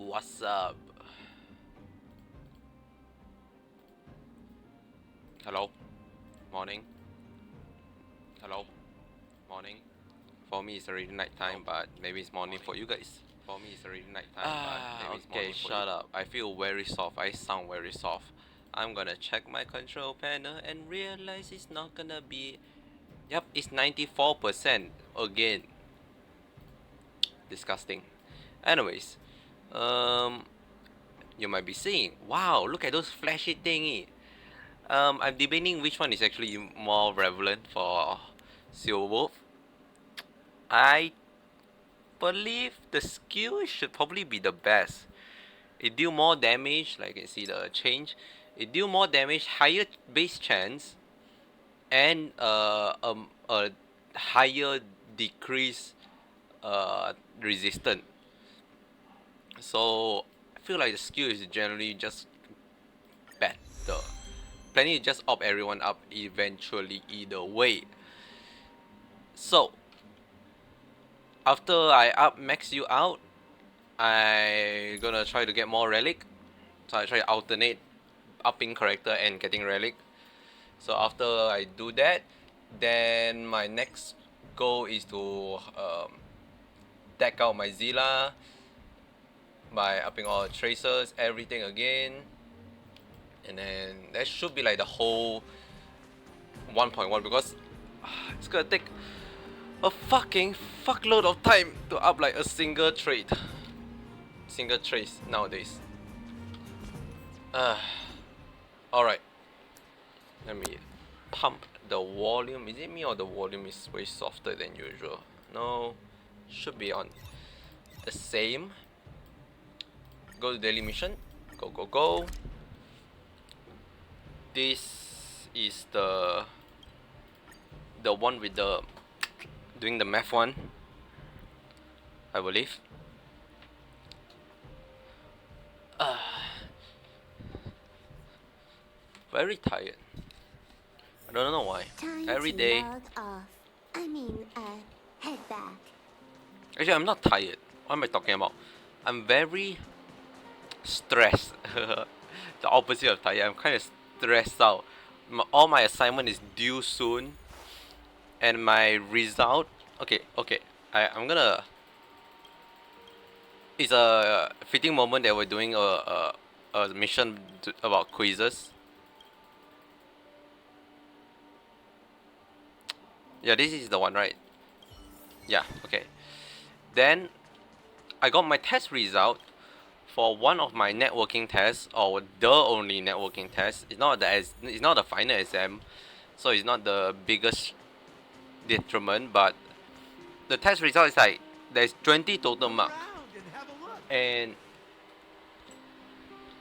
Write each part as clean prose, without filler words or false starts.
What's up? Hello? Morning? Hello? Morning? For me it's already night time, but maybe it's morning for you guys. For me it's already night time, but maybe it's morning for you. Okay, shut up. I feel very soft. I sound very soft. I'm gonna check my control panel and realize it's not gonna be... Yep, it's 94% again. Disgusting. Anyways, you might be saying, wow, look at those flashy thingy. I'm debating which one is actually more relevant for Silver Wolf. I believe the skill should probably be the best. It deal more damage, like you can see the change. It deal more damage, higher base chance, and a higher decrease resistance. So I feel like the skill is generally just better. Planning to just up everyone up eventually either way. So after I up max you out, I gonna try to get more relic. So I try to alternate upping character and getting relic. So after I do that, then my next goal is to deck out my Zilla by upping all the tracers, everything again. And then that should be like the whole 1.1 because it's gonna take a fucking fuckload of time to up like a single trace nowadays. Alright. Let me pump the volume. Is it me or the volume is way softer than usual? No, should be on the same. Go to daily mission. Go. This is the one with the doing the math one, I believe. Very tired. I don't know why. Every day. Head back. Actually, I'm not tired. What am I talking about? I'm very stressed. The opposite of tired. I'm kind of stressed out. All my assignment is due soon, and my result. Okay. I'm gonna. It's a fitting moment that we're doing a mission about quizzes. Yeah, this is the one, right? Yeah, okay. Then I got my test result for one of my networking tests, or the only networking test. It's not the final exam, so it's not the biggest detriment. But the test result is like there's 20 total marks, and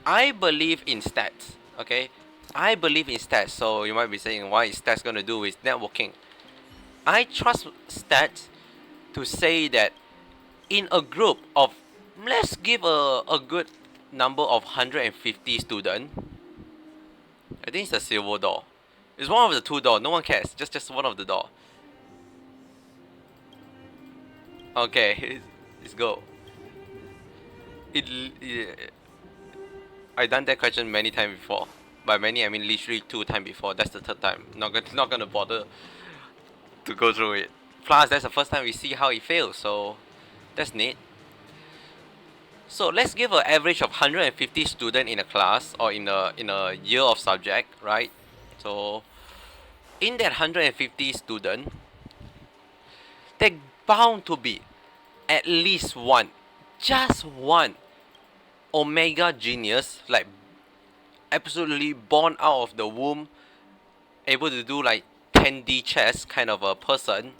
I believe in stats. Okay, I believe in stats. So you might be saying, why is stats gonna do with networking? I trust stats to say that in a group of, let's give a good number of 150 students. I think it's a silver door. It's one of the two doors. No one cares. Just one of the door. Okay, let's go. I done that question many times before. By many, I mean literally 2 times before. That's the 3rd time. Not gonna bother to go through it. Plus, that's the first time we see how it fails, so that's neat. So let's give an average of 150 students in a class or in a year of subject, right? So in that 150 student, there bound to be at least one, just one omega genius, like absolutely born out of the womb, able to do like 10D chess kind of a person,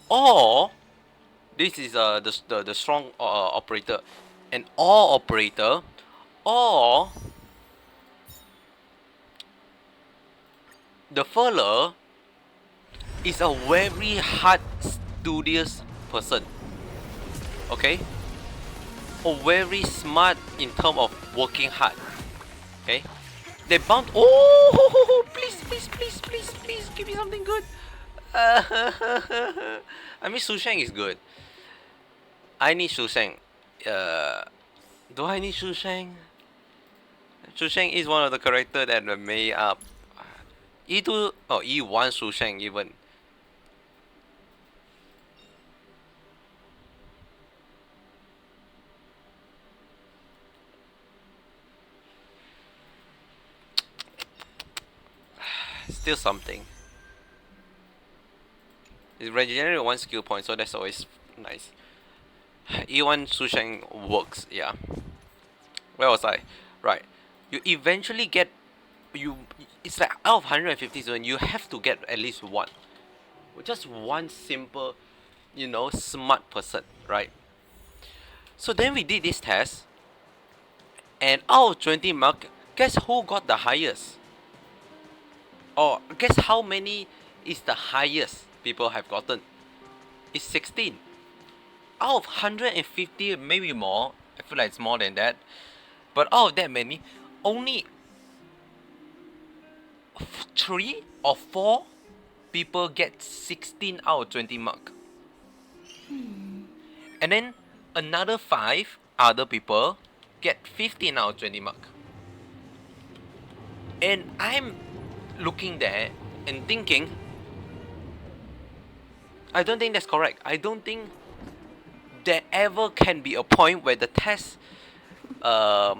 or this is the strong operator, an all operator, or the fella is a very hard studious person, okay, or very smart in terms of working hard, okay. They bound. Oh, please, give me something good. I mean, Susheng is good. I need Susheng. Do I need Shu Sheng? Shu Sheng is one of the character that made up. E2 or E1 Shu Sheng even. Still something. It regenerates 1 skill point, so that's always nice. E1 Shu Sheng works, yeah. Where was I? Right. You eventually get it's like out of 150 zones, you have to get at least one. Just one simple, smart person, right? So then we did this test, and out of 20 mark, guess who got the highest? Or guess how many is the highest people have gotten? It's 16. Out of 150, maybe more. I feel like it's more than that. But out of that many, only 3 or 4 people get 16 out of 20 mark. And then another 5 other people get 15 out of 20 mark. And I'm looking there and thinking, I don't think that's correct. I don't think there ever can be a point where the test of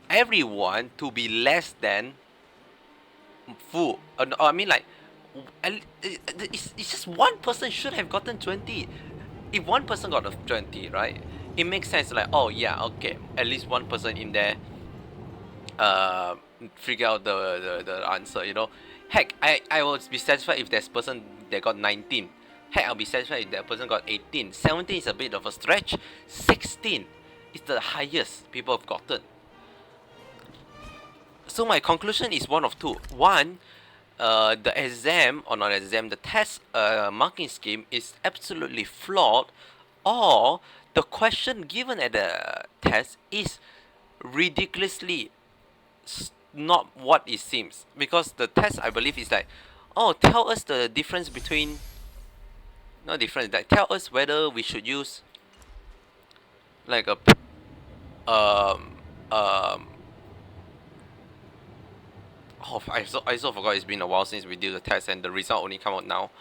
everyone to be less than full. I mean, like, it's just one person should have gotten 20. If one person got a 20, right, it makes sense. Like, oh yeah, okay, at least one person in there figure out the answer, Heck, I would be satisfied if there's person that got 19. Heck, I'll be satisfied if that person got 18. 17 is a bit of a stretch. 16 is the highest people have gotten. So my conclusion is one of two. One, the exam, or not exam, the test marking scheme is absolutely flawed, or the question given at the test is ridiculously not what it seems. Because the test, I believe, is like, oh, tell us the difference between, not difference, like tell us whether we should use like a oh, I so forgot. It's been a while since we did the test, and the result only come out now.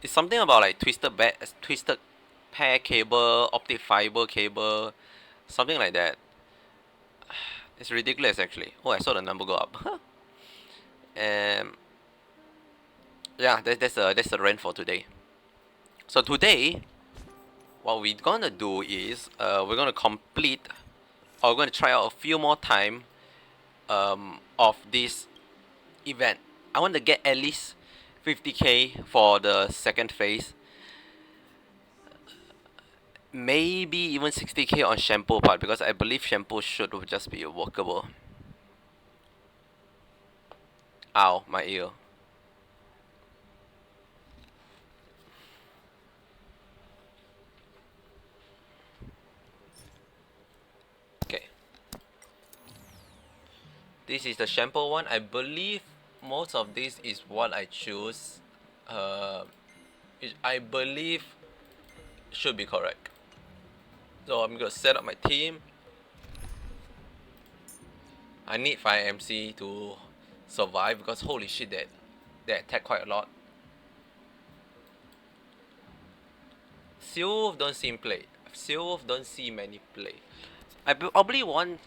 It's something about like twisted pair cable, optic fiber cable, something like that. It's ridiculous, actually. Oh, I saw the number go up. Yeah, that's the rant for today. So today, what we're gonna do is we're gonna complete, or we're gonna try out a few more time of this event. I want to get at least 50k for the second phase. Maybe even 60k on shampoo part, because I believe shampoo should just be workable. Ow, my ear. Okay. This is the shampoo one. I believe most of this is what I choose. I believe should be correct. So I'm gonna set up my team. I need 5 MC to survive, because holy shit, they attack quite a lot. Seowolf don't seem play. Seowolf don't see many play. I probably want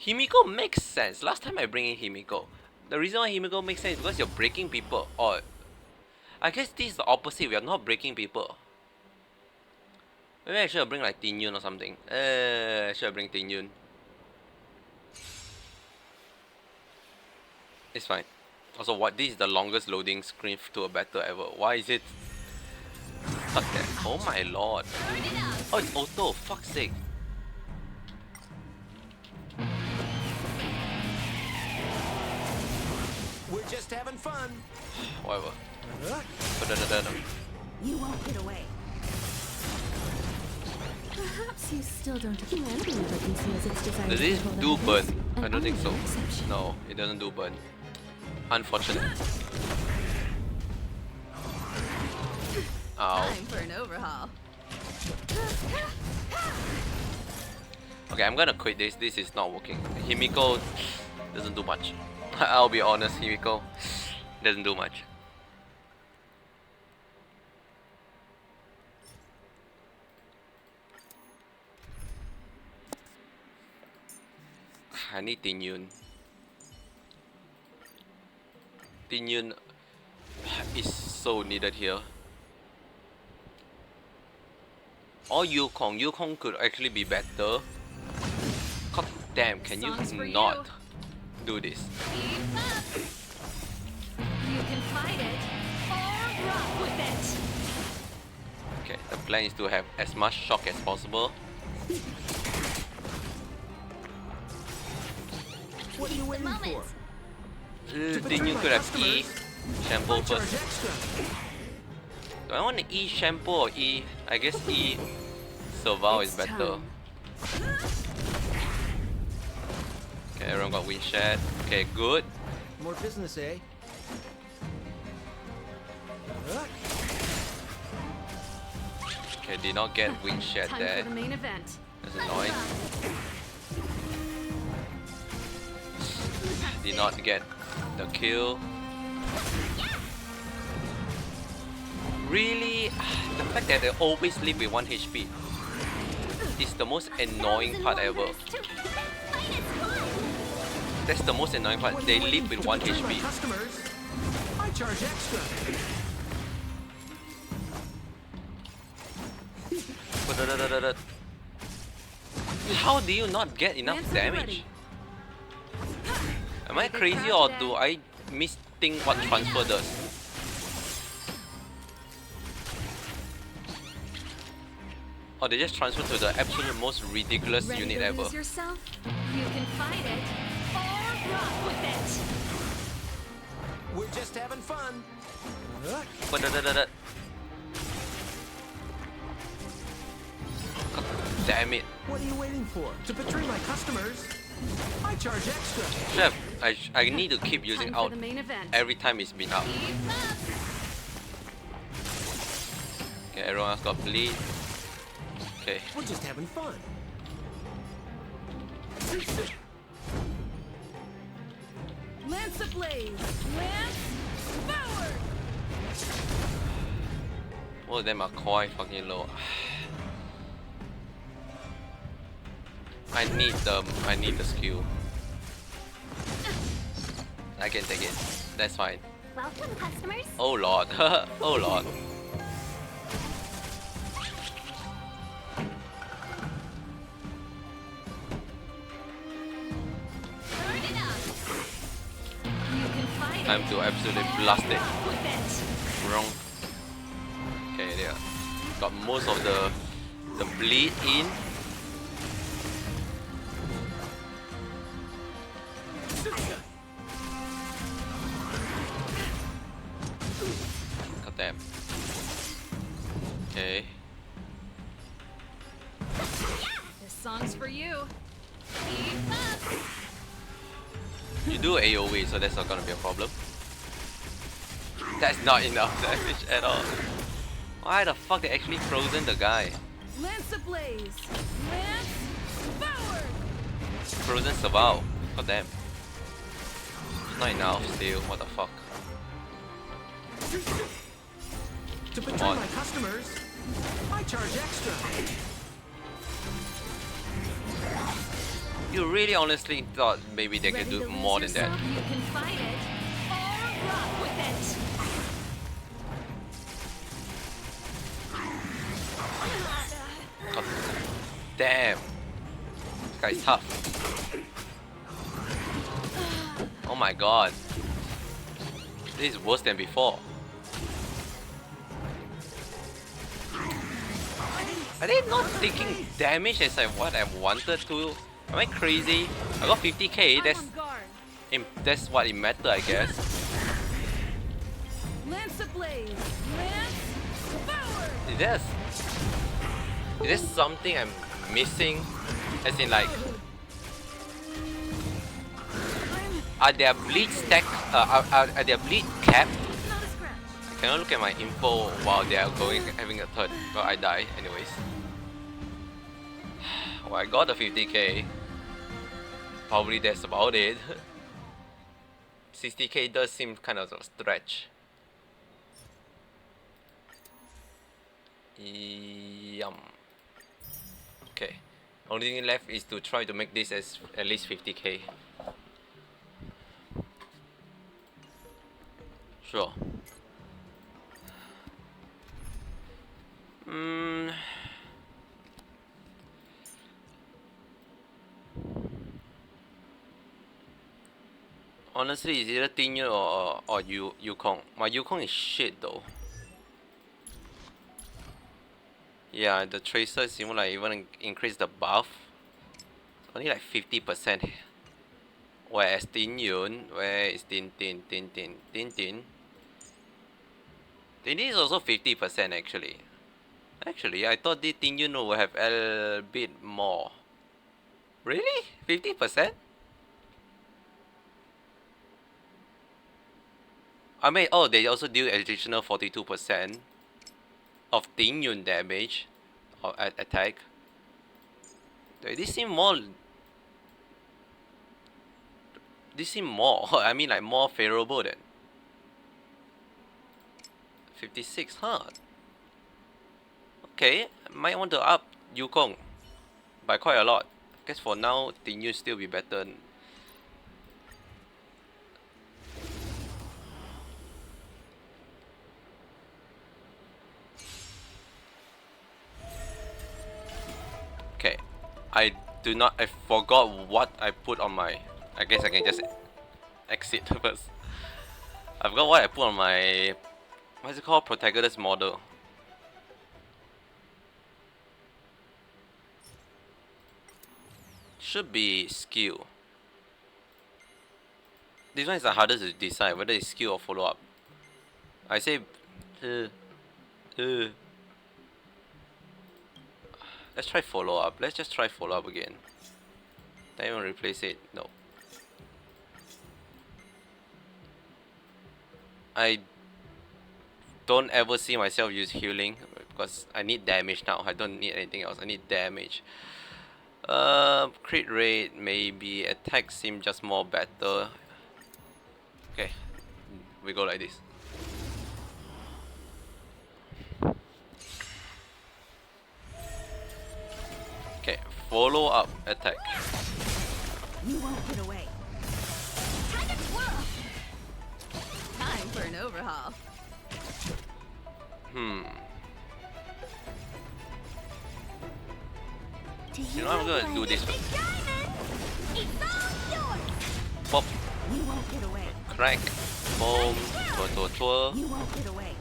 Himiko. Makes sense. Last time I bring in Himiko, the reason why Himiko makes sense is because you're breaking people. Or I guess this is the opposite. We are not breaking people. Maybe I should bring like Tin Yun or something. Should I bring Tin Yun? It's fine. Also, what? This is the longest loading screen to a battle ever. Why is it? Fuck that. Oh my lord. Oh, it's auto. Fuck's sake. We're just having fun. Whatever. You won't get away. Perhaps you still don't have humanity, but conceals its desire. Does this do burn? I don't think so. No, it doesn't do burn. Unfortunate. Ow. Time for an overhaul. Okay, I'm gonna quit this. This is not working. Himiko doesn't do much. I'll be honest, Himiko doesn't do much. I need Tin Yun. Tin Yun is so needed here. Or Yukong. Yukong could actually be better. God damn, can you not do this? You can fight it or rock with it. Okay, the plan is to have as much shock as possible. What are you waiting for? Then you could have E shampoo I charge first. extra. Do I want to E shampoo or E? I guess E Serval is It's better. time. Okay, everyone got wind shed. Okay, good. More business, eh? Okay, did not get wind shed Time there. for the main event. That's annoying. Did not get the kill. Really? The fact that they always live with 1 HP is the most annoying part ever. That's the most annoying part. They live with 1 To betray my HP. customers, I charge extra. How do you not get enough Ransom damage? ready. Am I crazy or do I misthink what transfer does? Or they just transfer to the absolute most ridiculous Ready unit to ever. lose yourself? You can fight it or rock with it. We're just having fun. Damn it. What are you waiting for? To betray my customers, I charge extra. Chef, I need to keep using Time out for the main event. every time it's been out. Keep up. Okay, everyone else got bleed. Okay. We're just having fun. Lance ablaze. Lance forward. Both of them are quite fucking low. I need the skill. I can take it. That's fine. Welcome, customers. Oh lord. Oh lord. Turn it up. You can fight Time it to absolutely or blast it. rock with it. Wrong. Okay, there. Got most of the bleed in. God damn. Okay. This song's for you. Keep up. You do AoE, so that's not gonna be a problem. That's not enough damage at all. Why the fuck they actually frozen the guy? Lance ablaze. Lance forward. Frozen Serval. God damn. Not enough still, what the fuck. To Come betray on. my customers, I charge extra. You really honestly thought maybe they Ready can do to lose more than that. yourself? You can fight it or rock with it. God damn. This guy is tough. Oh my god. This is worse than before. Are they not taking damage as what I wanted to? Am I crazy? I got 50k, I'm on guard. that's what it mattered, I guess. Lance ablaze. Lance forward. Is there something I'm missing? As in like, are their bleed stack? Are their bleed capped? Not a scratch. I Cannot look at my info while they are having a turn. Well, I die anyways. Well, I got the 50k. Probably that's about it. 60k does seem kind of a stretch. Yum. Okay. Only thing left is to try to make this as at least 50k. Sure. Honestly, it's either Tingyun or Yukong. My Yukong is shit though. Yeah, the tracer seems like even increase the buff. Only like 50%. Whereas Tingyun, where is Tin? Tin is also 50% actually. Actually, I thought the Tingyun would have a bit more. Really? 50%? I mean, oh, they also deal additional 42% of Tingyun damage or attack. This seem more. This seem more. I mean, like more favorable than 56, huh? Okay, might want to up Yukong by quite a lot. Guess for now, Tingyun still be better. Okay, I forgot what I put on my. I guess I can just exit first. I forgot what I put on my. What's it called? Protagonist model. Should be skill. This one is the hardest to decide whether it's skill or follow up. I say. Let's try follow up. Let's just try follow up again. Don't even replace it. No. I don't ever see myself use healing because I need damage now. I don't need anything else. I need damage. Crit rate maybe. Attack seem just more better. Okay, we go like this. Okay, follow up attack. You won't get away. Time for an overhaul. You know, I'm gonna do this first. Pop. You won't get away. Crack. Boom. Twirl. You won't get away.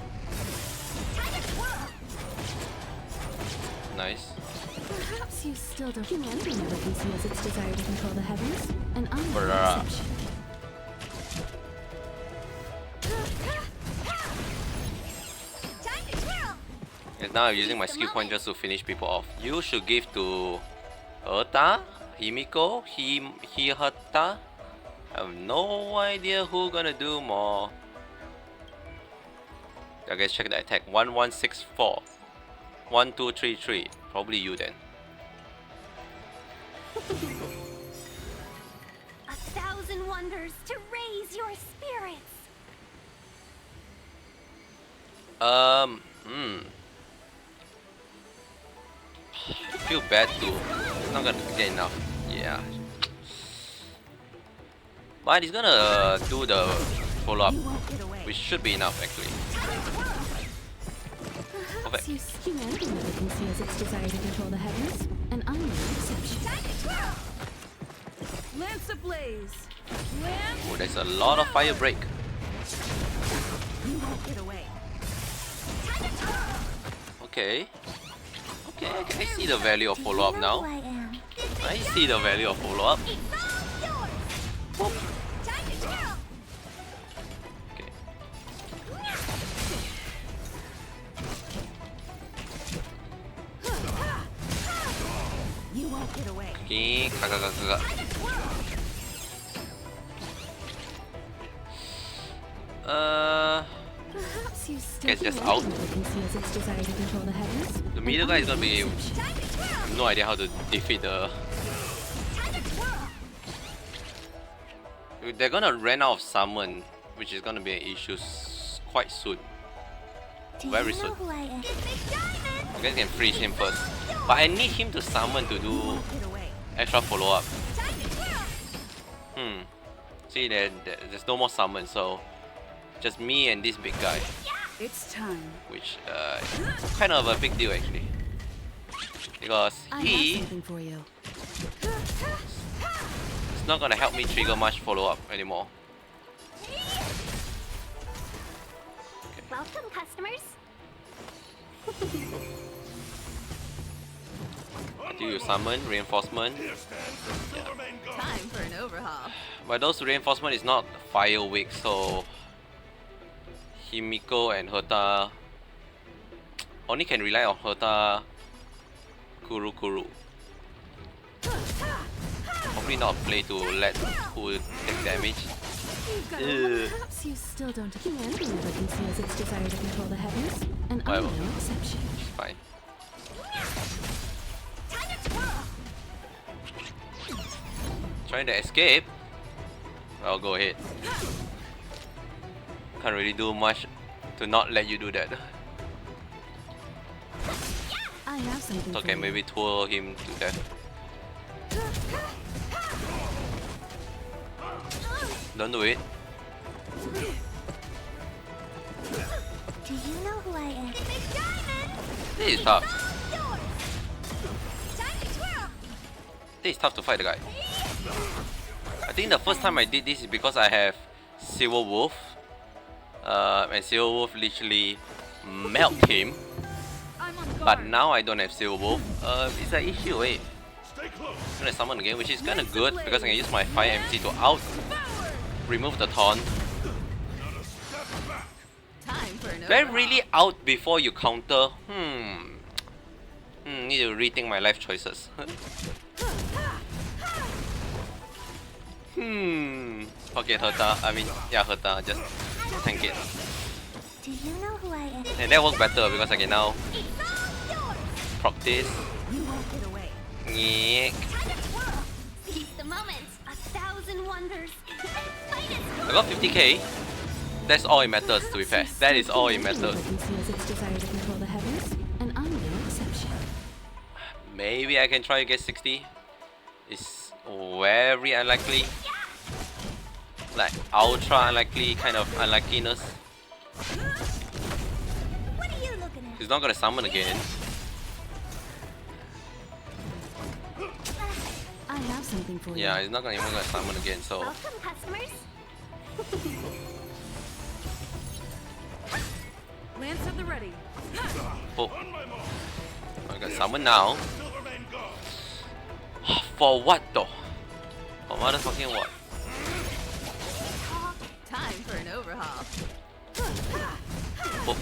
Nice. Perhaps you still don't. Humanity never conceals its desire to control the heavens, and I'm no Bruh. exception. And now I'm using my skill point just to finish people off. You should give to Erta, Himiko, Hihata. I have no idea who gonna do more. I guess check the attack. 1164. 1233. Probably you then. 1,000 wonders to raise your spirits. I feel bad too. It's not gonna get enough. Yeah. But he's gonna do the follow up, You won't get away. which should be enough actually. Perhaps humanity never conceals its desire to control the heavens, and I'm no exception. Lance ablaze. Oh, there's a lot of fire break. You won't get away. Okay. Okay, I see the value of follow up now. I see the value of follow up. Okay. You won't get away. Okay, kakak. Perhaps you guy's just out. Conceals its desire to control the heavens. The middle guy is gonna be... Exception. Time to twirl. I have no idea how to defeat the... Time to twirl. They're gonna run out of summon, which is gonna be an issue quite soon. Do Very you know soon. who I am? Big diamond. You guys can freeze him first. But I need him to summon to do Get away. extra follow-up. Time to twirl. See, there's no more summon, so... Just me and this big guy. It's time. Which, kind of a big deal actually. Because I have he something for you. is not gonna help me trigger much follow-up anymore. Welcome, customers. Until you summon reinforcement. Time for an overhaul. But those reinforcement is not fire weak, so Himiko and Herta only can rely on Herta Kuru. Probably not a play to let who take damage. Perhaps you still don't. Humanity never conceals its desire to control the heavens, and I'm Whatever. no exception. Fine. Time to twirl. Trying to escape. Well, go ahead. Can't really do much to not let you do that. I have something Okay, for maybe twirl him to death. Don't do it. Do you know who I am? Big diamond. This is tough. Yours. Time to twirl. This is tough to fight the guy. I think the first time I did this is because I have Silver Wolf. And Silver Wolf literally melt him. I'm on guard. But now I don't have Silver Wolf. It's an issue, eh? I'm gonna summon again, which is kinda good because I can use my Fire MC to remove the taunt. Time for an Do I overhaul. really out before you counter? Need to rethink my life choices. Okay, Herta. I mean, yeah, Herta. Just tank it. Do you know who I am? And that works better because I can now It's all yours. proc this. You won't get away. Nyek. Time to twirl. Seize the moment. 1,000 wonders. I got 50k. That's all it matters, to be fair. That is all it matters. Conceals its desire to control the heavens, and I'm no exception. Maybe I can try to get 60. It's very unlikely. Like ultra unlikely kind of unluckiness. What are you looking at? He's not gonna summon again. I have something for you. Yeah, he's not gonna even gonna summon again. So Welcome, customers. Lance at the ready. oh, I got summon now. For what though? For motherfucking what? Time for an overhaul. Oh,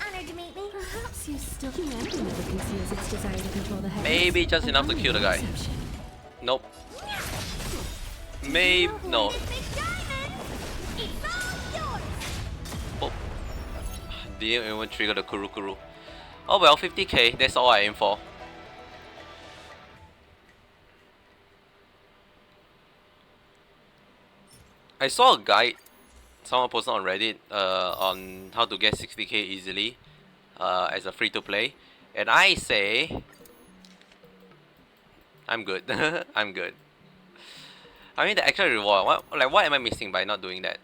Honored to meet me. Perhaps you still. Humanity never conceals its desire to control the heavens. maybe just and enough to I'm kill the no guy. exception. Nope. Maybe no. Big diamond. It's all yours. Oh. Didn't even trigger the Kuru. Oh well, 50k. That's all I aim for. I saw a guide someone posted on Reddit on how to get 60k easily as a free to play, and I say I'm good. I'm good. I mean the extra reward. What am I missing by not doing that?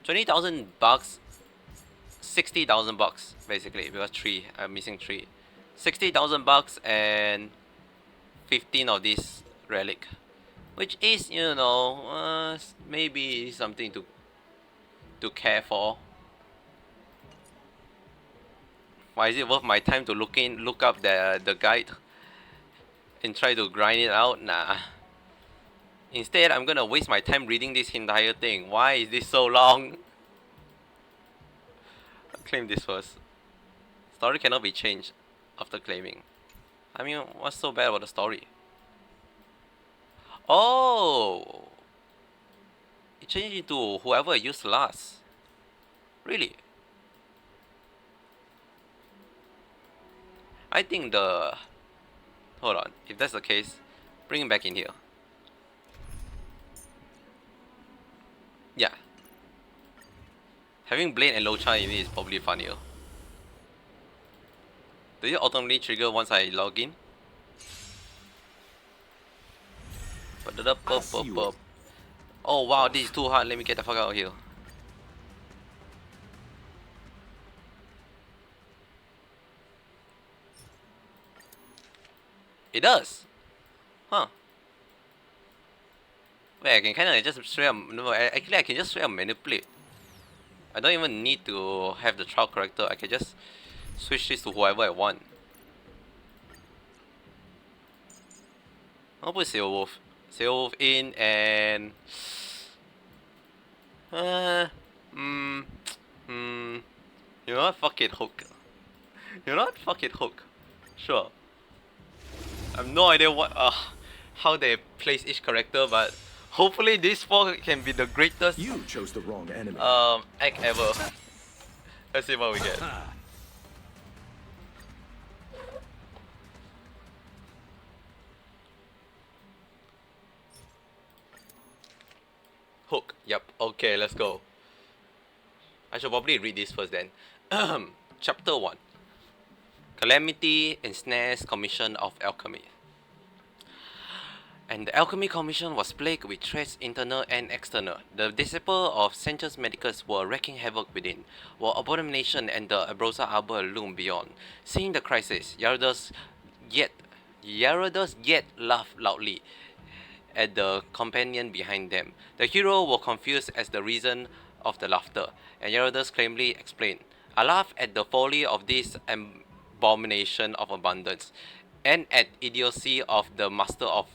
20,000 bucks, 60,000 bucks basically because I'm missing 3. 60,000 bucks and 15 of this relic, which is maybe something to care for. Why is it worth my time to look up the guide and try to grind it out? Nah. Instead, I'm gonna waste my time reading this entire thing. Why is this so long? I'll claim this first. Story cannot be changed after claiming. I mean, what's so bad about the story? Oh! It changed into whoever I used last. Really? I think the... Hold on. If that's the case, bring him back in here. Yeah. Having Blade and Locha in it is probably funnier. Does it automatically trigger once I log in? Oh wow, this is too hard. Let me get the fuck out of here. It does. Huh. Wait, I can kind of just straight up... No, actually I can just straight up manipulate. I don't even need to have the trial character. I can just switch this to whoever I want. I'll put Sail Wolf. Sail Wolf in and... You know what? Fuck it, Hook. You know what? Fuck it, Hook. Sure. I have no idea what how they place each character, but hopefully this 4 can be the greatest You chose the wrong enemy. act ever. Let's see what we get. Hook. Yep. Okay, let's go. I should probably read this first then. Chapter 1. Calamity ensnares Commission of Alchemy. And the Alchemy Commission was plagued with threats internal and external. The disciples of Senchus Medicus were wreaking havoc within, while Abomination and the Abrosa Arbor loomed beyond. Seeing the crisis, Gyarados yet laughed loudly at the companion behind them. The hero were confused as the reason of the laughter, and Gyarados calmly explained, "I laugh at the folly of this abomination of abundance, and at idiocy of the master of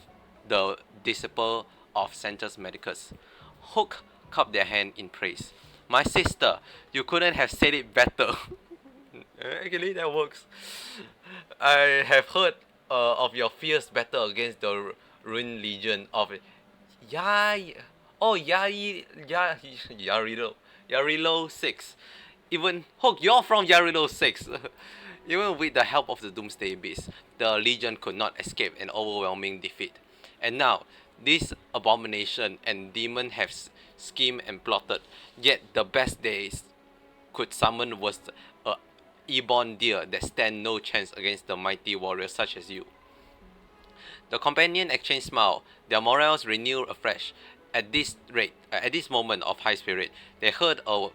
the disciple of Senchus Medicus." Hook cupped their hand in praise. "My sister, you couldn't have said it better." Actually, that works. "I have heard of your fierce battle against the Ruined Legion of Yarilo 6. Even Hook, you're from Yarilo 6. Even with the help of the Doomsday Beast, the Legion could not escape an overwhelming defeat. And now, this abomination and demon have schemed and plotted, yet the best days could summon was a Ebon deer that stand no chance against the mighty warriors such as you." The companion exchanged smile, their morals renewed afresh. At this moment of high spirit, they heard a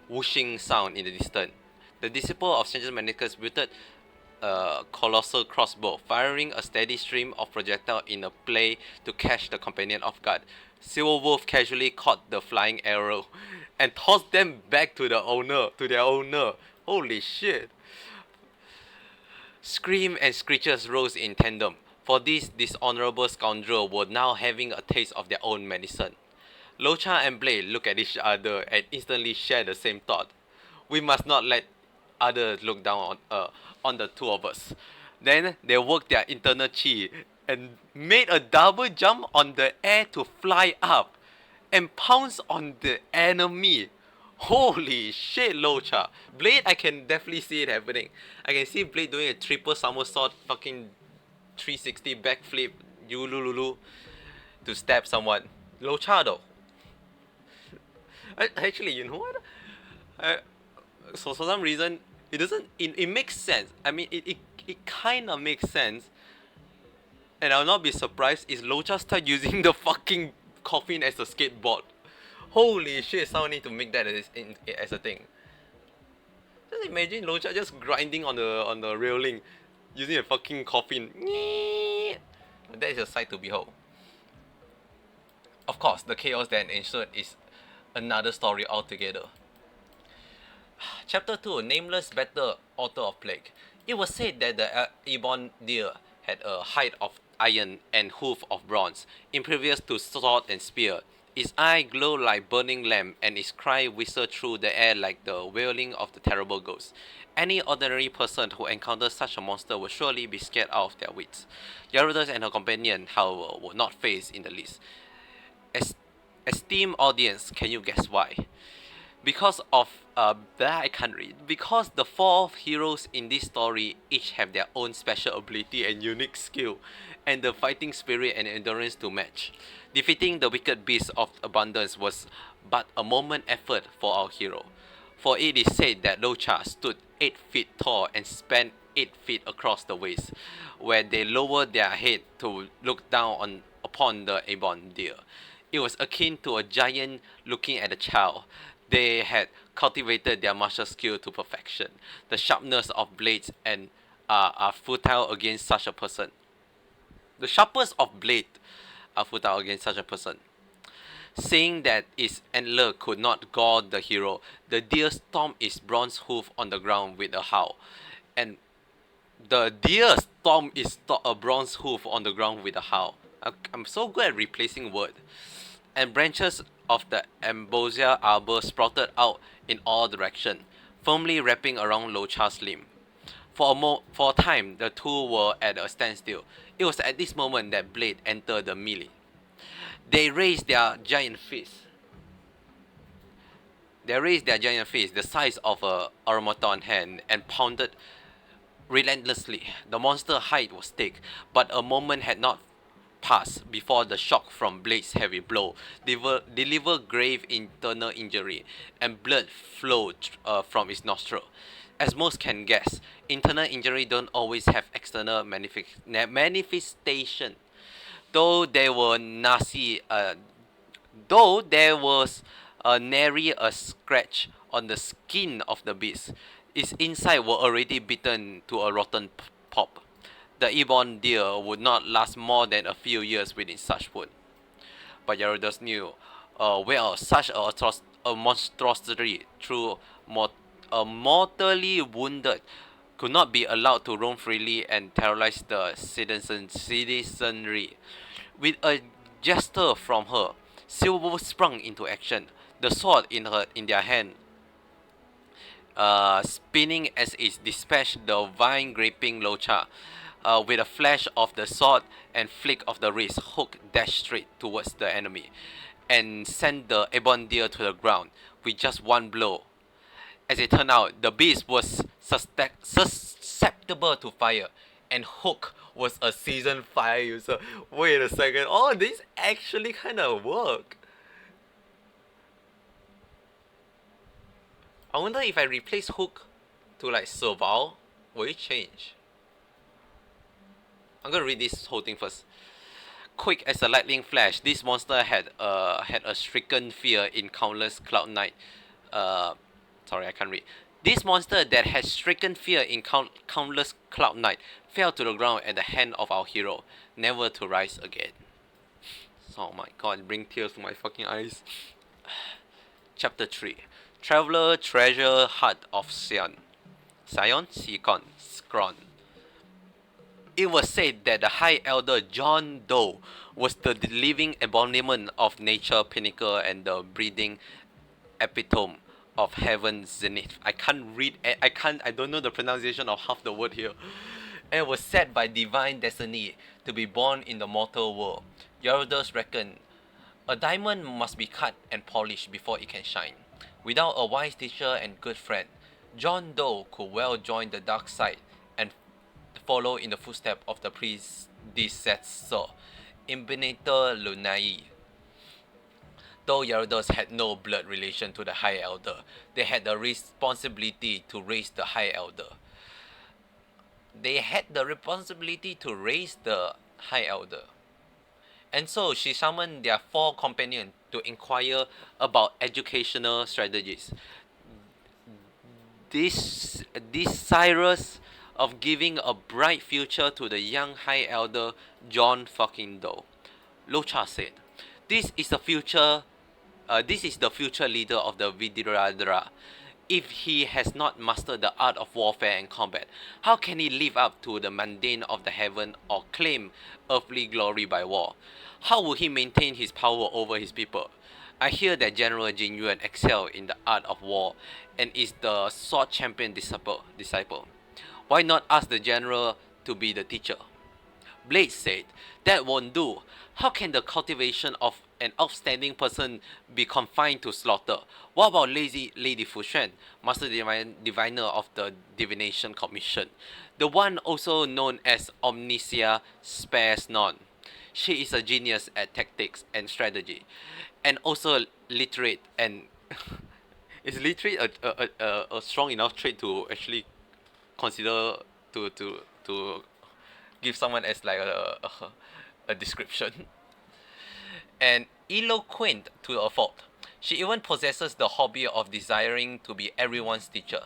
whooshing sound in the distance. The disciple of Senchus Medicus wielded a colossal crossbow, firing a steady stream of projectile in a play to catch the companion off guard. Silver Wolf casually caught the flying arrow and tossed them back to their owner. Holy shit! Scream and screeches rose in tandem, for these dishonorable scoundrels were now having a taste of their own medicine. Locha and Blade looked at each other and instantly shared the same thought. "We must not let others look down on the two of us." Then they worked their internal chi and made a double jump on the air to fly up and pounce on the enemy. Holy shit, Locha. Blade, I can definitely see it happening. I can see Blade doing a triple somersault, fucking 360 backflip, Yulululu, to stab someone. Locha though. Actually, you know what? So for some reason, it doesn't. It makes sense. I mean, it kind of makes sense. And I'll not be surprised if Locha start using the fucking coffin as a skateboard. Holy shit! Someone need to make that as a thing. Just imagine Locha just grinding on the railing, using a fucking coffin. That is a sight to behold. Of course, the chaos that ensued is another story altogether. Chapter 2, Nameless Battle, Author of Plague. It was said that the Ebon deer had a hide of iron and hoof of bronze, impervious to sword and spear. Its eye glowed like burning lamp, and its cry whistled through the air like the wailing of the terrible ghost. Any ordinary person who encountered such a monster would surely be scared out of their wits. Gyarados and her companion, however, were not fazed in the least. Esteemed audience, can you guess why? Because of that I can't read. Because the four heroes in this story each have their own special ability and unique skill, and the fighting spirit and endurance to match. Defeating the wicked beast of abundance was but a moment effort for our hero. For it is said that Locha stood 8 feet tall and spanned 8 feet across the waist, where they lowered their head to look down upon the ebon deer. It was akin to a giant looking at a child. They had cultivated their martial skill to perfection. The sharpness of blades and are futile against such a person. The sharpest of blade are futile against such a person. Seeing that its antler could not gore the hero, the deer stomped its bronze hoof on the ground with a howl. And the deer stomped its a bronze hoof on the ground with a howl. I'm so good at replacing word. And branches of the ambrosia arbor sprouted out in all directions, firmly wrapping around Locha's limb. For a time, the two were at a standstill. It was at this moment that Blade entered the melee. They raised their giant fist. The size of a automaton hand, and pounded relentlessly. The monster's height was thick, but a moment had not passed before the shock from Blade's heavy blow delivered grave internal injury, and blood flowed from its nostril. As most can guess, internal injury don't always have external manifestation. Though there were nasty, though there was nary a scratch on the skin of the beast, its inside were already beaten to a rotten pulp. The ebon deer would not last more than a few years within such wound. But Gyarados knew, well, such a monstrosity, through mortally wounded, could not be allowed to roam freely and terrorize the citizenry. With a gesture from her, Silver sprung into action, the sword in their hand, spinning as it dispatched the vine-graping Locha. With a flash of the sword and flick of the wrist, Hook dashed straight towards the enemy and sent the ebon deer to the ground with just one blow. As it turned out, the beast was susceptible to fire, and Hook was a seasoned fire user. Wait a second, oh, this actually kind of work. I wonder if I replace Hook to like Serval, will it change? I'm gonna read this whole thing first. Quick as a lightning flash, this monster had a stricken fear in countless Cloud Knight. Sorry, I can't read. This monster that had stricken fear in countless Cloud Knight fell to the ground at the hand of our hero, never to rise again. Oh my god, bring tears to my fucking eyes. Chapter 3. Traveler Treasure Heart of Sion. Scron. It was said that the High Elder John Doe was the living embodiment of nature pinnacle and the breathing epitome of heaven's zenith. I don't know the pronunciation of half the word here. And was set by divine destiny to be born in the mortal world. Gyarados reckoned, a diamond must be cut and polished before it can shine. Without a wise teacher and good friend, John Doe could well join the dark side and follow in the footsteps of the predecessor, Imperator Lunai. Though Gyarados had no blood relation to the High Elder, they had the responsibility to raise the High Elder. And so she summoned their 4 companions to inquire about educational strategies. Desirous of giving a bright future to the young High Elder John fucking Doe, Locha said, This is the future leader of the Vidyadhara. If he has not mastered the art of warfare and combat, how can he live up to the mundane of the heaven or claim earthly glory by war? How will he maintain his power over his people? I hear that General Jin Yuan excels in the art of war and is the sword champion disciple. Why not ask the general to be the teacher? Blade said, that won't do. How can the cultivation of an outstanding person be confined to slaughter? What about Lady Fushuan, Master Diviner of the Divination Commission? The one also known as Omnisia spares none. She is a genius at tactics and strategy, and also literate and is literate a strong enough trait to actually consider to give someone as like a description and eloquent to a fault. She even possesses the hobby of desiring to be everyone's teacher.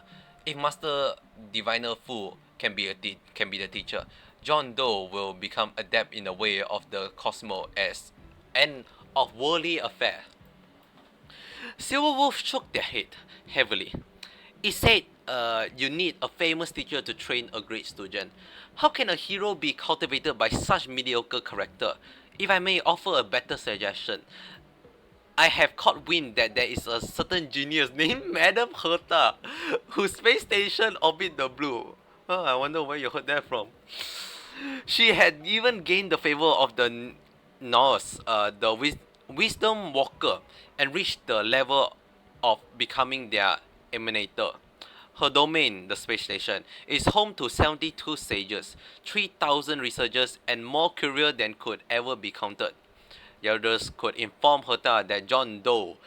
If Master Diviner Fu can be can be the teacher, John Doe will become adept in the way of the cosmos as an of worldly affair. Silverwolf shook their head heavily. It said, you need a famous teacher to train a great student. How can a hero be cultivated by such mediocre character? If I may offer a better suggestion, I have caught wind that there is a certain genius named Madame Herta, whose space station orbit the blue. Oh, I wonder where you heard that from. She had even gained the favor of the Norse, the Wisdom Walker, and reached the level of becoming their emanator. Her domain, the space station, is home to 72 sages, 3,000 researchers, and more curious than could ever be counted. Elders could inform Herta that John Doe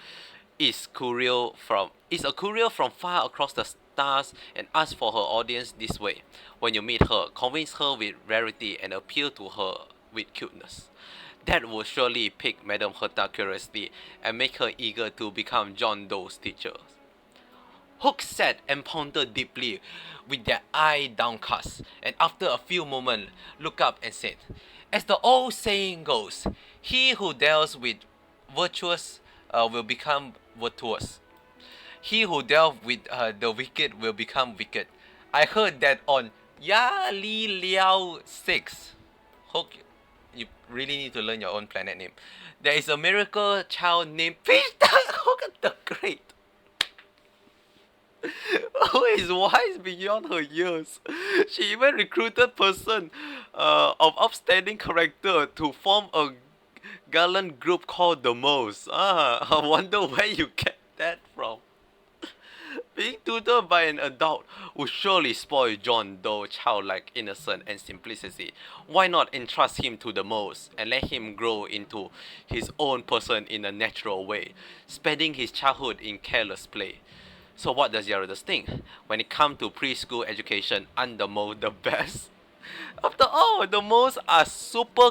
is a courier from far across the stars and ask for her audience this way. When you meet her, convince her with rarity and appeal to her with cuteness. That would surely pique Madame Herta's curiosity and make her eager to become John Doe's teacher. Hook sat and pondered deeply with their eye downcast, and after a few moments looked up and said, as the old saying goes, he who deals with virtuous will become virtuous. He who deals with the wicked will become wicked. I heard that on Ya Li Liao 6. Hook, you really need to learn your own planet name. There is a miracle child named Fish Hook the Great, who is wise beyond her years. She even recruited person of upstanding character to form a gallant group called the Moles. I wonder where you get that from. Being tutored by an adult would surely spoil John Doe's childlike innocence and simplicity. Why not entrust him to the Moles and let him grow into his own person in a natural way, spending his childhood in careless play? So what does Gyarados think? When it comes to preschool education, aren't the moles the best? After all, the moles are super...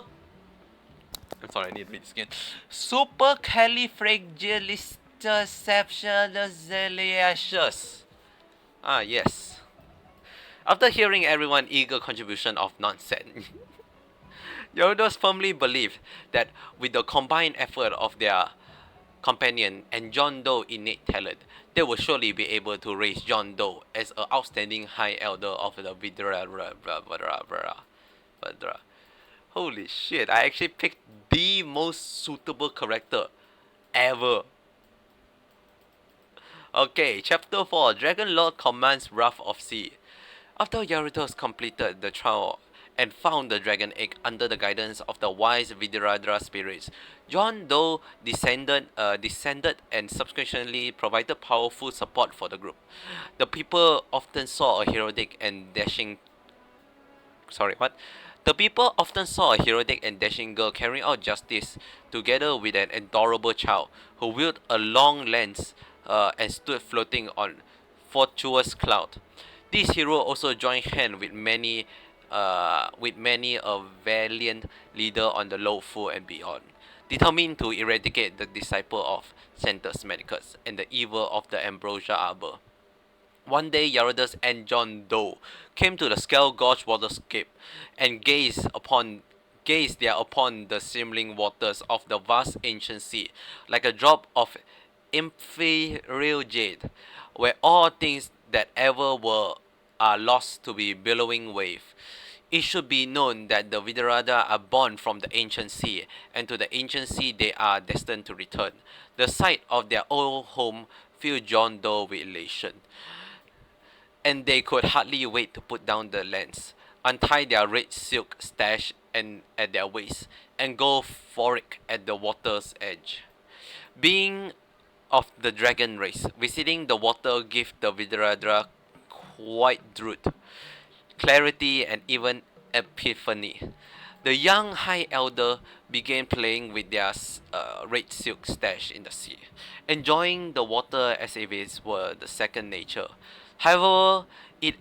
I'm sorry, I need to read this again. Supercalifragilisticexpialidocious. Ah, yes. After hearing everyone's eager contribution of nonsense, Gyarados firmly believed that with the combined effort of their companion and John Doe's innate talent, they will surely be able to raise John Doe as an outstanding high elder of the Vidra. Holy shit, I actually picked the most suitable character ever. Okay, chapter 4, Dragon Lord commands Wrath of Sea. After Gyarados completed the trial and found the dragon egg under the guidance of the wise Vidradra spirits, John Doe descended and subsequently provided powerful support for the group. The people often saw a heroic and dashing girl carrying out justice together with an adorable child who wielded a long lance and stood floating on fortuitous cloud. This hero also joined hands with many a valiant leader on the low full and beyond, determined to eradicate the disciple of Santus Medicus and the evil of the Ambrosia Arbor. One day, Gyarados and John Doe came to the Skull Gorge waterscape and gazed upon the shimmering waters of the vast ancient sea, like a drop of imperial jade, where all things that ever were are lost to be billowing wave. It should be known that the Vidarada are born from the ancient sea, and to the ancient sea they are destined to return. The sight of their old home filled John Doe with elation, and they could hardly wait to put down the lance, untie their red silk sash and at their waist, and go forward at the water's edge. Being of the dragon race, visiting the water give the Vidradra quiet truth, clarity, and even epiphany. The young High Elder began playing with their red silk stash in the sea, enjoying the water as if it were the second nature. However, it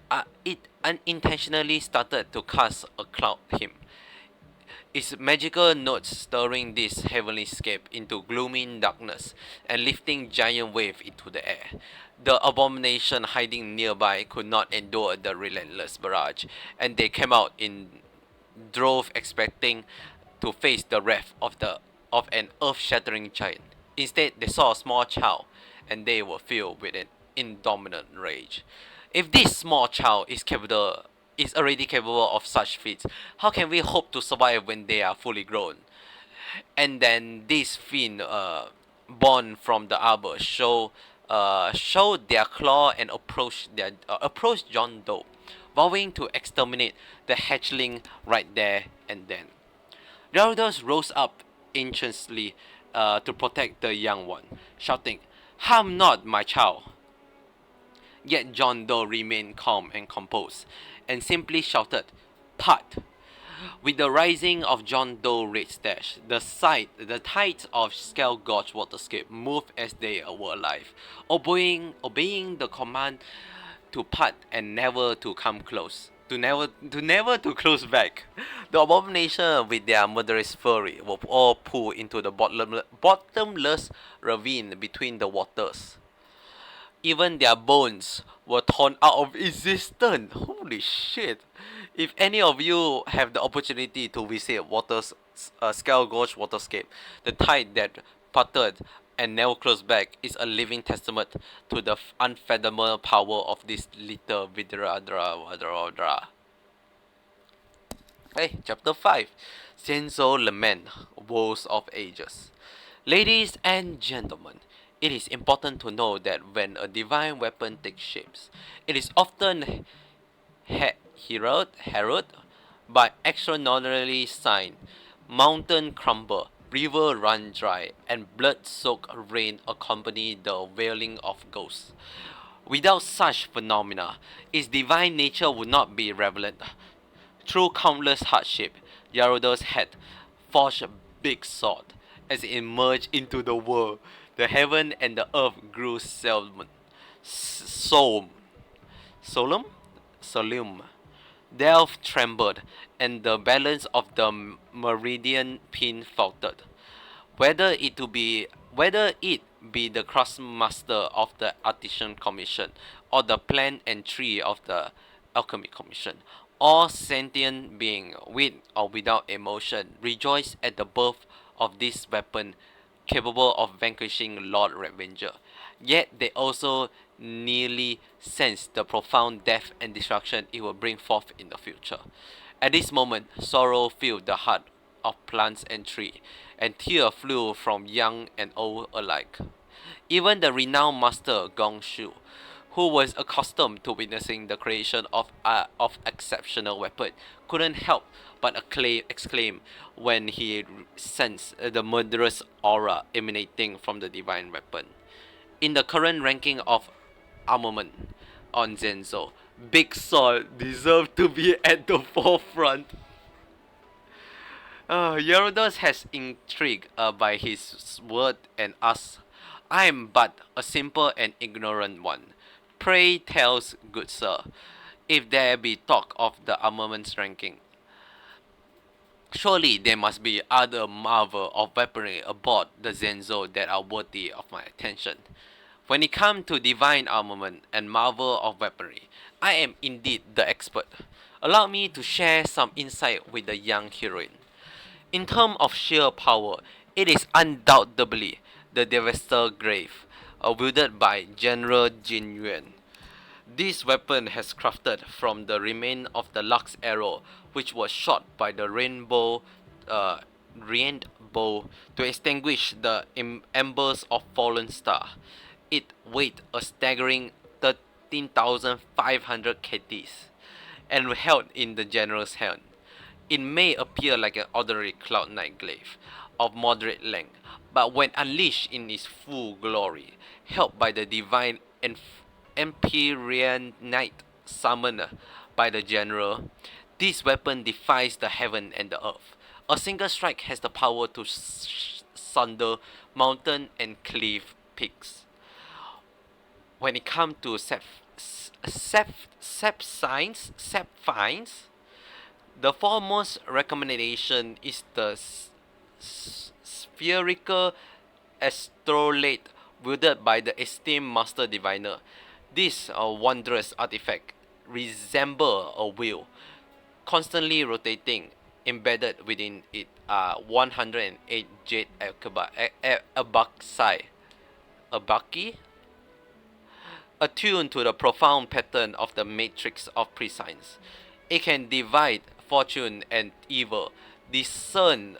unintentionally started to cast a cloud him, its magical notes stirring this heavenly scape into gloomy darkness and lifting giant wave into the air. The abomination hiding nearby could not endure the relentless barrage, and they came out in drove expecting to face the wrath of an earth-shattering giant. Instead, they saw a small child, and they were filled with an indomitable rage. If this small child is already capable of such feats, how can we hope to survive when they are fully grown? And then these fiend, born from the arbor, showed their claw and approached John Doe, vowing to exterminate the hatchling right there and then. Gyarados rose up anxiously to protect the young one, shouting, "Harm not, my child!" Yet John Doe remained calm and composed, and simply shouted, "Part!" With the rising of John Doe Red Stash, the tides of Skull Gorge Waterscape moved as they were alive, obeying the command to part and never to come close. To never to close back. The abomination with their murderous fury were all pulled into the bottomless ravine between the waters. Even their bones were torn out of existence. Holy shit. If any of you have the opportunity to visit Skull Gorge Waterscape, the tide that parted and never closed back is a living testament to the unfathomable power of this little Vidradra. Hey, Chapter 5, Zenzo Lament, Woes of Ages. Ladies and gentlemen, it is important to know that when a divine weapon takes shapes, it is often heralded by extraordinarily sign. Mountain crumble, river run dry, and blood-soaked rain accompany the wailing of ghosts. Without such phenomena, its divine nature would not be relevant. Through countless hardship, Gyarados had forged a big sword. As it emerged into the world, the heaven and the earth grew solemn. The earth trembled, and the balance of the meridian pin faltered. Whether it be the craftsmaster of the artisan commission or the plant and tree of the alchemy commission, all sentient being, with or without emotion, rejoice at the birth of this weapon capable of vanquishing Lord Revenger. Yet they also nearly sense the profound death and destruction it will bring forth in the future. At this moment, sorrow filled the heart of plants and trees, and tears flew from young and old alike. Even the renowned master Gong Shu, who was accustomed to witnessing the creation of exceptional weapon, couldn't help but exclaim when he sensed the murderous aura emanating from the divine weapon. In the current ranking of armament on Zenzo, Big Sword deserved to be at the forefront. Gyarados has intrigued by his word and asks, "I am but a simple and ignorant one. Pray tell, good sir, if there be talk of the armaments ranking, surely there must be other marvel of weaponry aboard the Zenzo that are worthy of my attention. When it comes to divine armament and marvel of weaponry, I am indeed the expert. Allow me to share some insight with the young heroine. In terms of sheer power, it is undoubtedly the Devastator Grave, wielded by General Jin Yuan. This weapon has crafted from the remain of the Lux arrow, which was shot by the rainbow to extinguish the embers of fallen star. It weighed a staggering 13,500 kts and held in the general's hand. It may appear like an ordinary Cloud Knight glaive of moderate length, but when unleashed in its full glory, helped by the divine Empyrean Knight summoned by the general, this weapon defies the heaven and the earth. A single strike has the power to sunder mountain and cleave peaks. When it comes to Sapphires, the foremost recommendation is the spherical astrolabe wielded by the esteemed Master Diviner. This wondrous artifact resembles a wheel, constantly rotating. Embedded within it are 108 jade abaci, attuned to the profound pattern of the matrix of prescience. It can divide fortune and evil, discern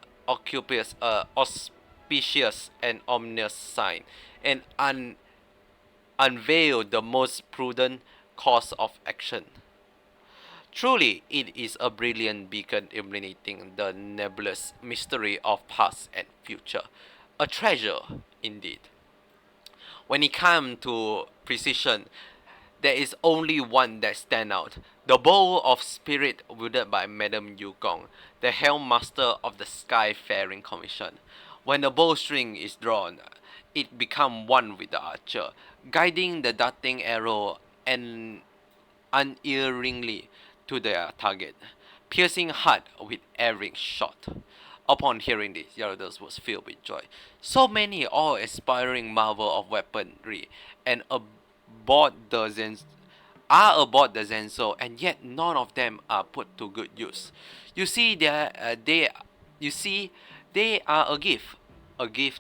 auspicious and ominous sign, and unveil the most prudent course of action. Truly, it is a brilliant beacon illuminating the nebulous mystery of past and future. A treasure, indeed. When it comes to precision, there is only one that stands out. The bow of spirit wielded by Madame Yukong, the helm master of the Skyfaring Commission. When the bowstring is drawn, it becomes one with the archer, guiding the darting arrow and unerringly to their target, piercing hard with every shot. Upon hearing this, Gyarados was filled with joy. So many awe-inspiring marvel of weaponry and aboard the Zenso, and yet none of them are put to good use. You see, they are a gift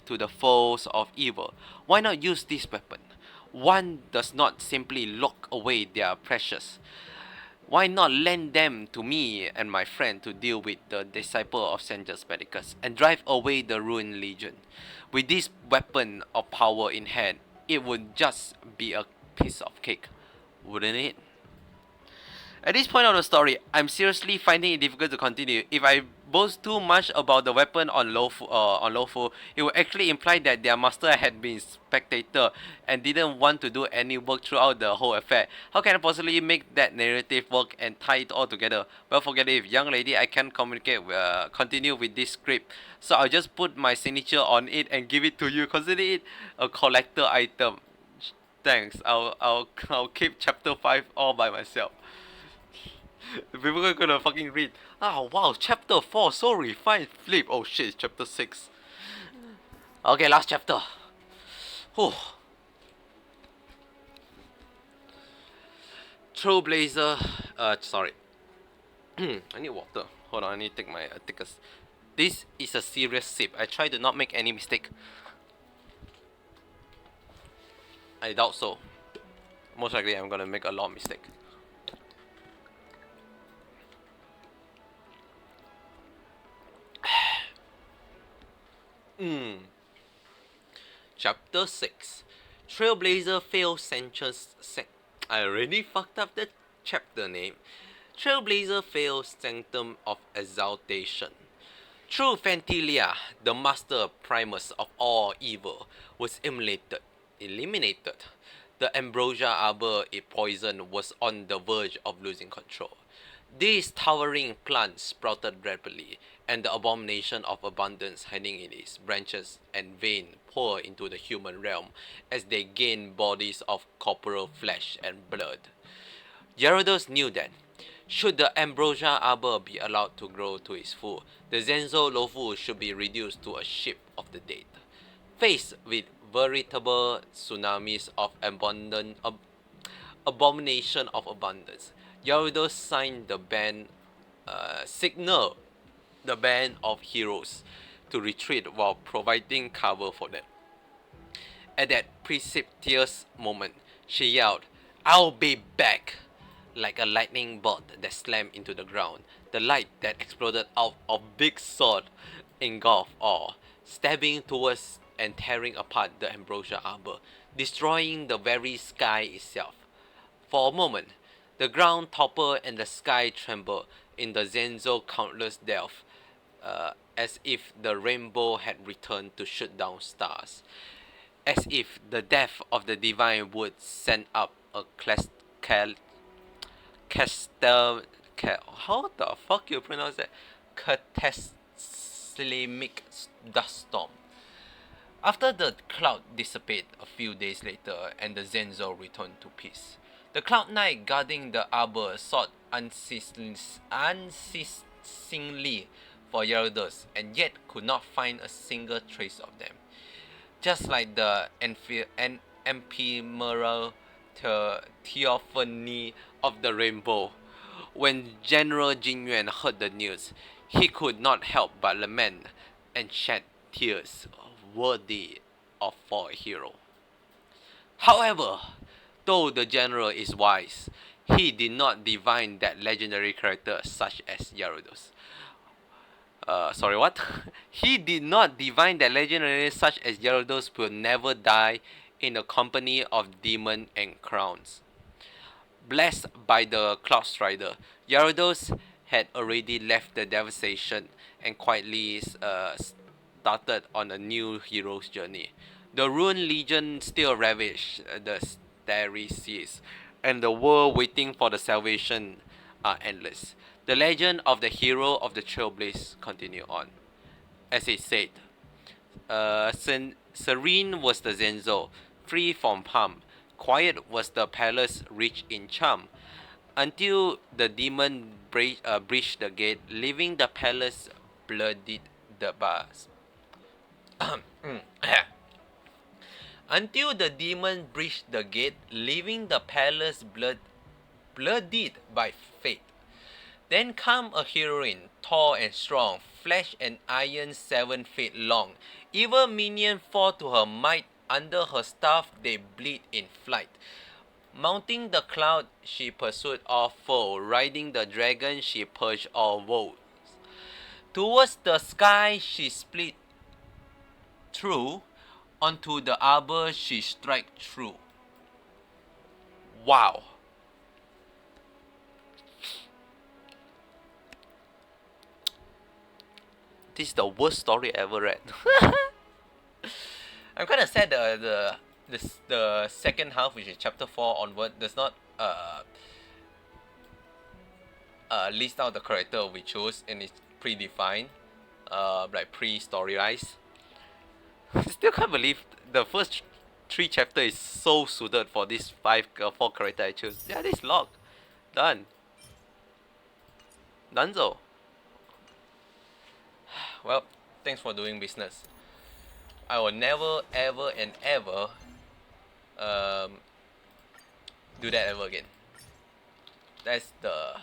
to the foes of evil. Why not use this weapon? One does not simply lock away their precious. Why not lend them to me and my friend to deal with the disciple of Senjus Medicus and drive away the ruined legion? With this weapon of power in hand, it would just be a piece of cake, wouldn't it? At this point of the story, I'm seriously finding it difficult to continue. If I boast too much about the weapon on Lofu, it would actually imply that their master had been spectator and didn't want to do any work throughout the whole affair. How can I possibly make that narrative work and tie it all together? Well, forget it. Young lady, I can't continue with this script, so I'll just put my signature on it and give it to you. Consider it a collector item. Thanks. I'll keep chapter 5 all by myself. People are gonna fucking read. Oh wow, chapter 4, so refined. Flip. Oh shit, it's chapter 6. Okay, last chapter. Whew. Trailblazer. Sorry. I need water. Hold on, I need to take my This is a serious sip. I try to not make any mistake. I doubt so. Most likely I'm gonna make a lot of mistake. Chapter 6. Trailblazer fails Sanchez. I already fucked up the chapter name. Trailblazer fails Sanctum of Exaltation. Through Fantilia, the master primus of all evil, was eliminated. The Ambrosia Arbor it poisoned was on the verge of losing control. This towering plant sprouted rapidly, and the abomination of abundance hiding in its branches and veins poured into the human realm as they gained bodies of corporeal flesh and blood. Gyarados knew that, should the Ambrosia Arbor be allowed to grow to its full, the Zenzo Lofu should be reduced to a ship of the dead. Faced with veritable tsunamis of abomination of abundance, Gyarados signed the signal the band of heroes to retreat while providing cover for them. At that precipitous moment, she yelled, "I'll be back!" like a lightning bolt that slammed into the ground. The light that exploded out of Big Sword engulfed all, stabbing towards and tearing apart the Ambrosia Arbor, destroying the very sky itself. For a moment, The ground toppled and the sky trembled in the Zenzo countless death, as if the rainbow had returned to shoot down stars, as if the death of the divine would send up a castel, how the fuck you pronounce that? Cataclysmic dust storm. After the cloud dissipated a few days later and the Zenzo returned to peace, the Cloud Knight guarding the arbor sought unceasingly for Gyarados and yet could not find a single trace of them. Just like the ephemeral theophany of the rainbow. When General Jingyuan heard the news, he could not help but lament and shed tears worthy of for a hero. However, though the general is wise, he did not divine that legendary character such as Gyarados. Sorry, what? He did not divine that legendary such as Gyarados will never die in the company of demon and crowns. Blessed by the Cloud Strider, Gyarados had already left the devastation and quietly started on a new hero's journey. The Rune Legion still ravaged the starry seas, and the world waiting for the salvation are endless. The legend of the hero of the Trailblazer continue on. As it said, serene was the Zenzo, free from harm. Quiet was the palace, rich in charm, until the demon breached the gate, leaving the palace bloodied the bars. Until the demon breached the gate, leaving the palace bloodied by fate. Then come a heroine, tall and strong, flesh and iron 7 feet long. Evil minions fall to her might, under her staff they bleed in flight. Mounting the cloud, she pursued all foe. Riding the dragon, she purged all woes. Towards the sky, she split through. Onto the arbor, she strike through. Wow. This is the worst story I ever read. I'm kind of sad the second half, which is chapter 4 onward, does not list out the character we chose and it's predefined, like pre-storylized. Still can't believe the first 3 chapter is so suited for this 4 character I chose. Yeah, this log done. Dunzo. Well, thanks for doing business. I will never, ever, and ever do that ever again. That's the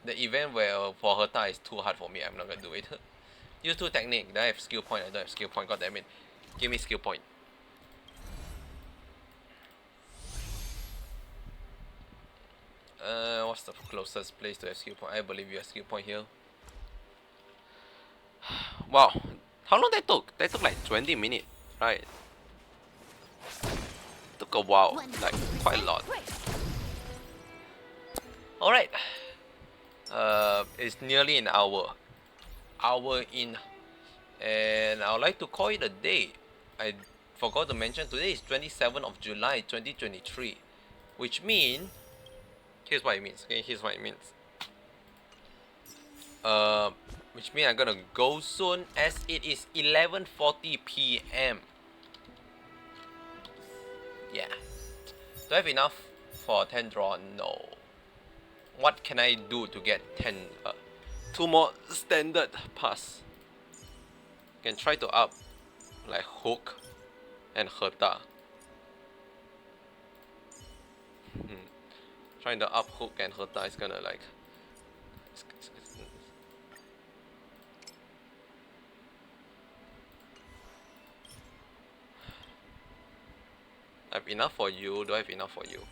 event where for Herta is too hard for me. I'm not gonna do it. Use 2 technique. Do I have skill point? I don't have skill point. God damn it. Give me skill point. What's the closest place to have skill point? I believe you have skill point here. Wow, how long that took? That took like 20 minutes, right? Took a while, like quite a lot. Alright. It's nearly an hour. Hour in. And I would like to call it a day. I forgot to mention today is 27th of July 2023. Which means, here's what it means. Okay, here's what it means. Which means I'm gonna go soon as it is 11:40 p.m. Yeah. Do I have enough for 10 draw? No. What can I do to get 10? 2 more standard pass. Can try to up like Hook and Herta. Trying to up Hook and Herta is gonna like. I have enough for you. Do I have enough for you?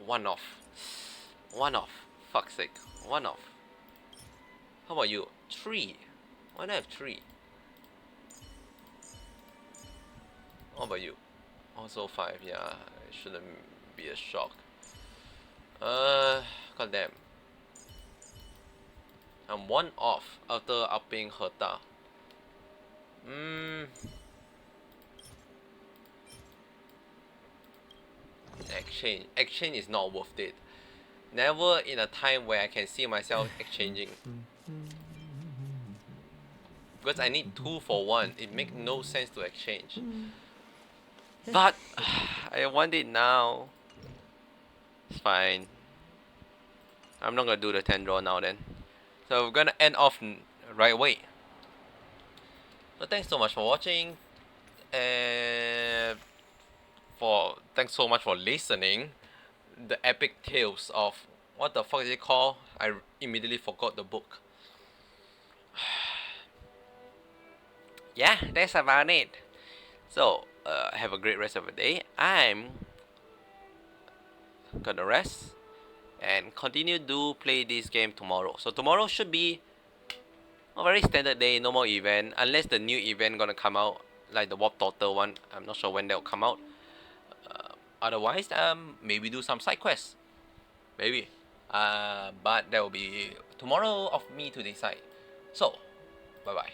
1 off. 1 off. Fuck's sake. 1 off. How about you? 3. Why do I have 3? What about you? Also 5, yeah, it shouldn't be a shock. God damn. I'm 1 off after upping Herta. Exchange is not worth it. Never in a time where I can see myself exchanging. Because I need 2 for 1. It makes no sense to exchange. But I want it now. It's fine. I'm not gonna do the 10 draw now then. So we're gonna end off right away. So thanks so much for watching. And thanks so much for listening. The epic tales of what the fuck is it called? I immediately forgot the book. Yeah, that's about it. So have a great rest of the day. I'm gonna rest and continue to play this game tomorrow. So tomorrow should be a very standard day, no more event, unless the new event gonna come out, like the Warp Total one. I'm not sure when they'll come out. Otherwise, maybe do some side quests, maybe. But that will be tomorrow of me to decide. So, bye bye.